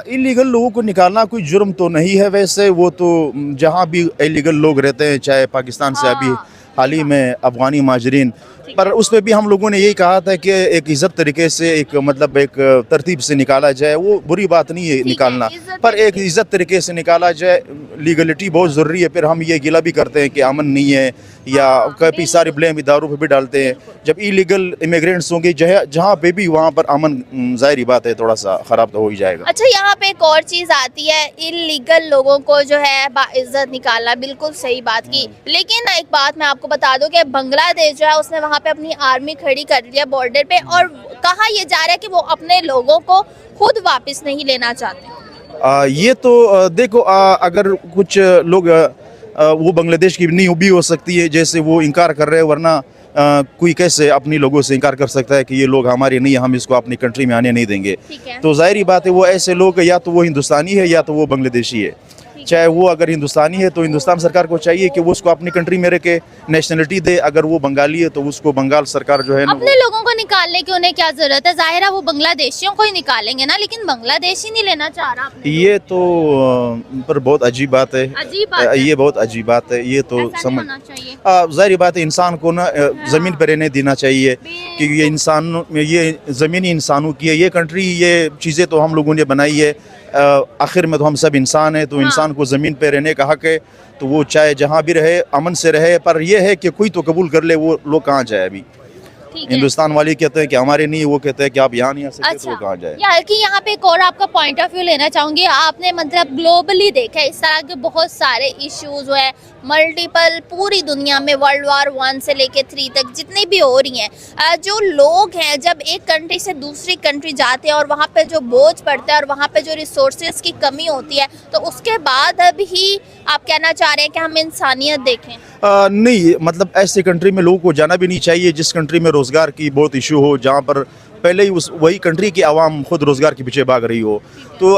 Illegal लोगों को निकालना कोई जुर्म तो नहीं है वैसे, वो तो जहाँ भी इलीगल लोग रहते हैं, चाहे पाकिस्तान से अभी हाल ही में अफगानी माजरीन, पर उस पर भी हम लोगों ने यही कहा था कि एक इज़्ज़त तरीके से, एक मतलब एक तरतीब से निकाला जाए। वो बुरी बात नहीं है निकालना, पर एक इज़्ज़त तरीके से निकाला जाए। लीगलिटी बहुत ज़रूरी है। फिर हम ये गिला भी करते हैं कि अमन नहीं है, या काफ़ी सारे ब्लेम इदारों पे भी डालते हैं। जब इलीगल इमिग्रेंट्स होंगे जहाँ पे भी, वहाँ पर अमन ज़ाहिर बात है थोड़ा सा ख़राब तो हो ही जाएगा। अच्छा, यहाँ पे एक और चीज़ आती है, इलीगल लोगों को जो है बाइज्जत निकालना, बिल्कुल सही बात की। लेकिन एक बात मैं आपको बता दूं कि बांग्लादेश जो है उसने वहाँ पे अपनी आर्मी खड़ी कर दिया बॉर्डर पे, और कहा यह जा रहा है कि वो अपने लोगों को खुद वापस नहीं लेना चाहते। ये तो देखो, अगर कुछ लोग वो बांग्लादेश की नहीं भी हो सकती है, जैसे वो इनकार कर रहे हैं, वरना कोई कैसे अपनी लोगों से इनकार कर सकता है कि ये लोग हमारे नहीं, हम इसको अपनी कंट्री में आने नहीं देंगे। तो जाहिर बात है वो ऐसे लोग या तो वो हिंदुस्तानी है या तो वो बांग्लादेशी है। चाहे वो अगर हिंदुस्तानी है तो हिंदुस्तान सरकार को चाहिए कि वो उसको अपनी कंट्री में रह के नेशनलिटी दे। अगर वो बंगाली है तो उसको बंगाल सरकार जो है ना, अपने लोगों को निकालने की उन्हें क्या जरूरत है? जाहिर है वो बांग्लादेशियों को ही निकालेंगे ना, लेकिन बांग्लादेशी नहीं लेना चाह रहा अपने। ये तो पर बहुत अजीब बात है। अजीब बात है। ये बहुत अजीब बात है। ये तो समझ, चाहिए। जाहिर बात है इंसान को ना ज़मीन पर रहने देना चाहिए, कि ये इंसान, ये ज़मीनी इंसानों की है ये कंट्री। ये चीज़ें तो हम लोगों ने बनाई है। आखिर में तो हम सब इंसान हैं, तो इंसान को ज़मीन पे रहने का हक है। तो वो चाहे जहाँ भी रहे अमन से रहे, पर यह है कि कोई तो कबूल कर ले। वो लोग कहाँ जाए अभी? हिंदुस्तान वाले कहते हैं कि हमारे नहीं, वो कहते हैं कि आप यहाँ नहीं आ सकते। अच्छा, तो वो कहाँ जाए? यार कि यहाँ पे एक और आपका पॉइंट ऑफ व्यू लेना चाहूंगी। आपने मतलब ग्लोबली देखा है इस तरह के बहुत सारे इश्यूज है, मल्टीपल, पूरी दुनिया में वर्ल्ड वार 1 से लेके 3 तक जितनी भी हो रही हैं। जो लोग हैं जब एक कंट्री से दूसरी कंट्री जाते हैं और वहाँ पे जो बोझ पड़ता है और वहाँ पे जो रिसोर्सेज की कमी होती है, तो उसके बाद अब ही आप कहना चाह रहे हैं कि हम इंसानियत देखें? नहीं, मतलब ऐसे कंट्री में लोगों को जाना भी नहीं चाहिए जिस कंट्री में रोज़गार की बहुत इशू हो, जहाँ पर पहले ही वही कंट्री की आवाम खुद रोज़गार के पीछे भाग रही हो। तो